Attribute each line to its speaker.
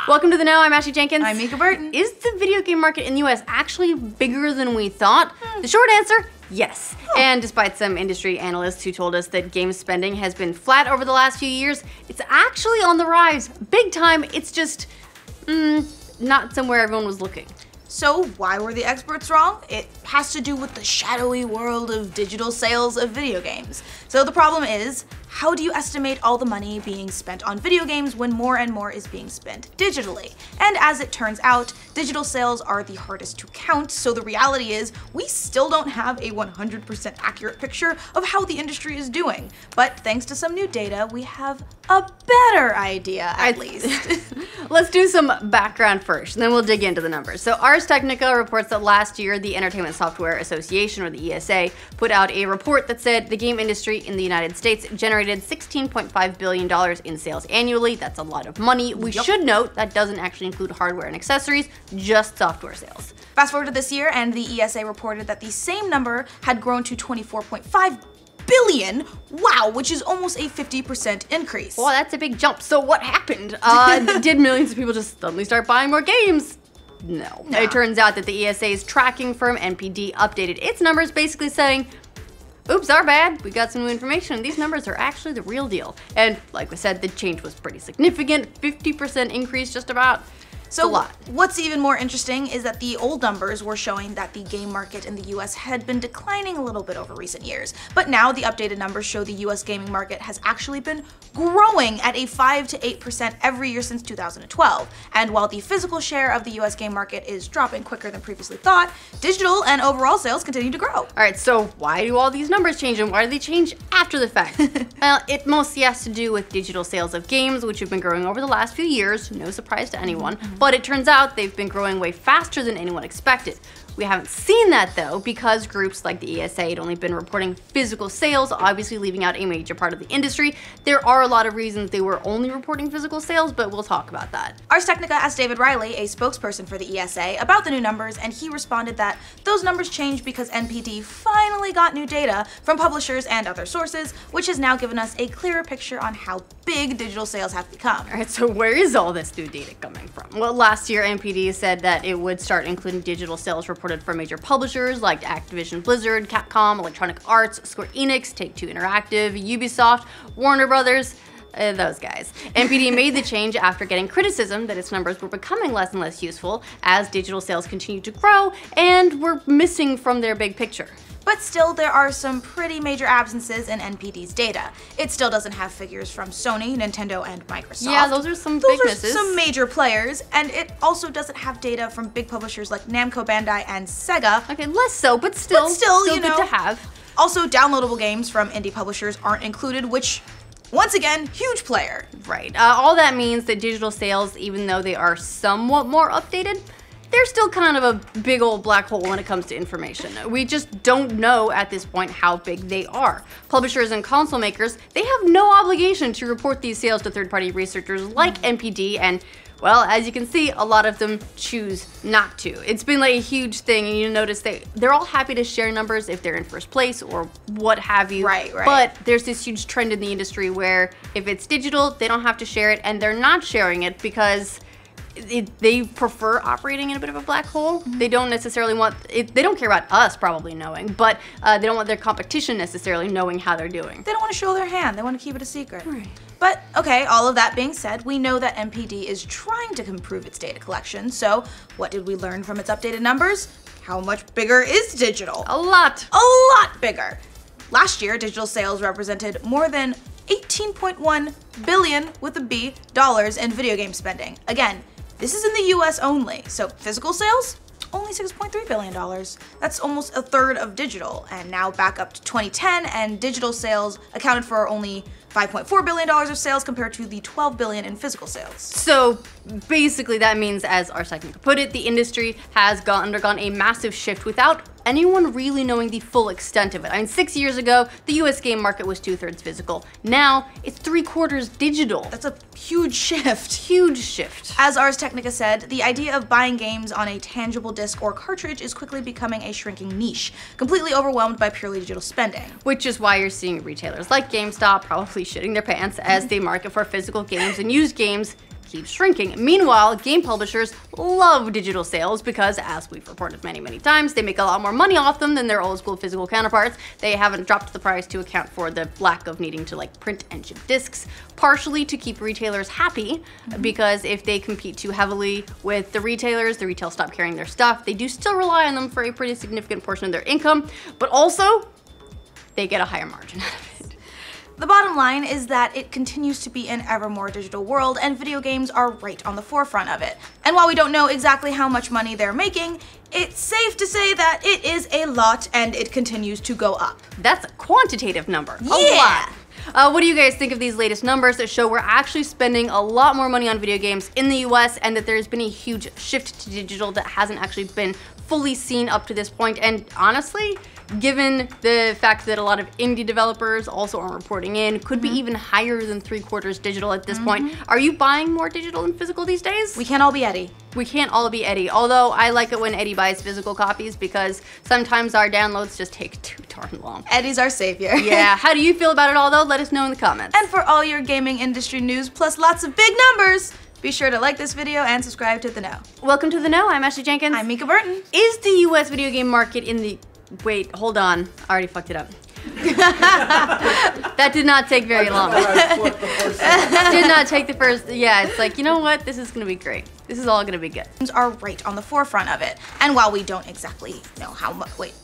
Speaker 1: Welcome to The Know, I'm Ashley Jenkins.
Speaker 2: I'm Mica Burton.
Speaker 1: Is the video game market in the US actually bigger than we thought? The short answer, yes. And despite some industry analysts who told us that game spending has been flat over the last few years, it's actually on the rise. Big time, it's just, not somewhere everyone was looking.
Speaker 2: So why were the experts wrong? It has to do with the shadowy world of digital sales of video games. So the problem is, how do you estimate all the money being spent on video games when more and more is being spent digitally? And as it turns out, digital sales are the hardest to count, so the reality is we still don't have a 100% accurate picture of how the industry is doing. But thanks to some new data, we have a better idea, at least.
Speaker 1: Let's do some background first, and then we'll dig into the numbers. So Ars Technica reports that last year, the Entertainment Software Association, or the ESA, put out a report that said the game industry in the United States generated $16.5 billion in sales annually. That's a lot of money. We should note that doesn't actually include hardware and accessories, just software sales.
Speaker 2: Fast forward to this year, and the ESA reported that the same number had grown to 24.5 billion, wow, which is almost a 50% increase.
Speaker 1: Well, that's a big jump. So what happened? Did millions of people just suddenly start buying more games? No. It turns out that the ESA's tracking firm NPD updated its numbers, basically saying, oops, our bad, we got some new information. These numbers are actually the real deal. And like we said, the change was pretty significant, 50% increase just about.
Speaker 2: So
Speaker 1: a lot.
Speaker 2: What's even more interesting is that the old numbers were showing that the game market in the US had been declining a little bit over recent years. But now the updated numbers show the US gaming market has actually been growing at a 5 to 8% every year since 2012. And while the physical share of the US game market is dropping quicker than previously thought, digital and overall sales continue to grow.
Speaker 1: All right, so why do all these numbers change, and why do they change after the fact? Well, it mostly has to do with digital sales of games, which have been growing over the last few years, no surprise to anyone. But it turns out they've been growing way faster than anyone expected. We haven't seen that though, because groups like the ESA had only been reporting physical sales, obviously leaving out a major part of the industry. There are a lot of reasons they were only reporting physical sales, but we'll talk about that.
Speaker 2: Ars Technica asked David Riley, a spokesperson for the ESA, about the new numbers, and he responded that those numbers changed because NPD finally got new data from publishers and other sources, which has now given us a clearer picture on how big digital sales have become.
Speaker 1: All right, so where is all this new data coming from? Well, last year NPD said that it would start including digital sales reported from major publishers like Activision Blizzard, Capcom, Electronic Arts, Square Enix, Take-Two Interactive, Ubisoft, Warner Brothers, those guys. NPD made the change after getting criticism that its numbers were becoming less and less useful as digital sales continued to grow and were missing from their big picture.
Speaker 2: But still, there are some pretty major absences in NPD's data. It still doesn't have figures from Sony, Nintendo, and Microsoft.
Speaker 1: Yeah, those are some big misses.
Speaker 2: Those are some major players, and it also doesn't have data from big publishers like Namco Bandai and Sega.
Speaker 1: Okay, less so, but still you know, good to have.
Speaker 2: Also, downloadable games from indie publishers aren't included, which, once again, huge player.
Speaker 1: Right. All that means that digital sales, even though they are somewhat more updated, they're still kind of a big old black hole when it comes to information. We just don't know at this point how big they are. Publishers and console makers, they have no obligation to report these sales to third-party researchers like NPD, and well, as you can see, a lot of them choose not to. It's been like a huge thing, and you notice they're all happy to share numbers if they're in first place or what have you.
Speaker 2: Right.
Speaker 1: But there's this huge trend in the industry where if it's digital, they don't have to share it, and they're not sharing it because they prefer operating in a bit of a black hole. They don't necessarily want it, they don't care about us probably knowing, but they don't want their competition necessarily knowing how they're doing.
Speaker 2: They don't want to show their hand, they want to keep it a secret.
Speaker 1: Right.
Speaker 2: But okay, all of that being said, we know that NPD is trying to improve its data collection, so what did we learn from its updated numbers? How much bigger is digital?
Speaker 1: A lot.
Speaker 2: A lot bigger. Last year, digital sales represented more than 18.1 billion with a B dollars in video game spending. Again, this is in the US only, so physical sales, only $6.3 billion. That's almost a third of digital, and now back up to 2010, and digital sales accounted for only $5.4 billion of sales compared to the $12 billion in physical sales.
Speaker 1: So basically that means, as Ars Technica put it, the industry has undergone a massive shift without anyone really knowing the full extent of it. I mean, 6 years ago, the US game market was 2/3 physical. Now, it's 3/4 digital.
Speaker 2: That's a huge shift.
Speaker 1: Huge shift.
Speaker 2: As Ars Technica said, the idea of buying games on a tangible disc or cartridge is quickly becoming a shrinking niche, completely overwhelmed by purely digital spending.
Speaker 1: Which is why you're seeing retailers like GameStop probably shitting their pants as they market for physical games and used games keeps shrinking. Meanwhile, game publishers love digital sales because, as we've reported many, many times, they make a lot more money off them than their old school physical counterparts. They haven't dropped the price to account for the lack of needing to like print and ship discs, partially to keep retailers happy, because if they compete too heavily with the retailers stop carrying their stuff. They do still rely on them for a pretty significant portion of their income, but also they get a higher margin out of it.
Speaker 2: The bottom line is that it continues to be an ever more digital world, and video games are right on the forefront of it. And while we don't know exactly how much money they're making, it's safe to say that it is a lot and it continues to go up.
Speaker 1: That's a quantitative number.
Speaker 2: Yeah.
Speaker 1: A lot. What do you guys think of these latest numbers that show we're actually spending a lot more money on video games in the US, and that there's been a huge shift to digital that hasn't actually been fully seen up to this point? And honestly, given the fact that a lot of indie developers also are reporting in, could be even higher than 3/4 digital at this point. Are you buying more digital than physical these days?
Speaker 2: We can't all be Eddie.
Speaker 1: We can't all be Eddie, although I like it when Eddie buys physical copies because sometimes our downloads just take too darn long.
Speaker 2: Eddie's our savior.
Speaker 1: Yeah, how do you feel about it all though? Let us know in the comments.
Speaker 2: And for all your gaming industry news plus lots of big numbers, be sure to like this video and subscribe to The Know.
Speaker 1: Welcome to The Know, I'm Ashley Jenkins.
Speaker 2: I'm Mica Burton.
Speaker 1: Is the US video game market in the... Wait, hold on. I already fucked it up. That did not take very long. Did not take the first... Yeah, it's like, you know what? This is gonna be great. This is all gonna be good.
Speaker 2: Are right on the forefront of it. And while we don't exactly know how much... Wait.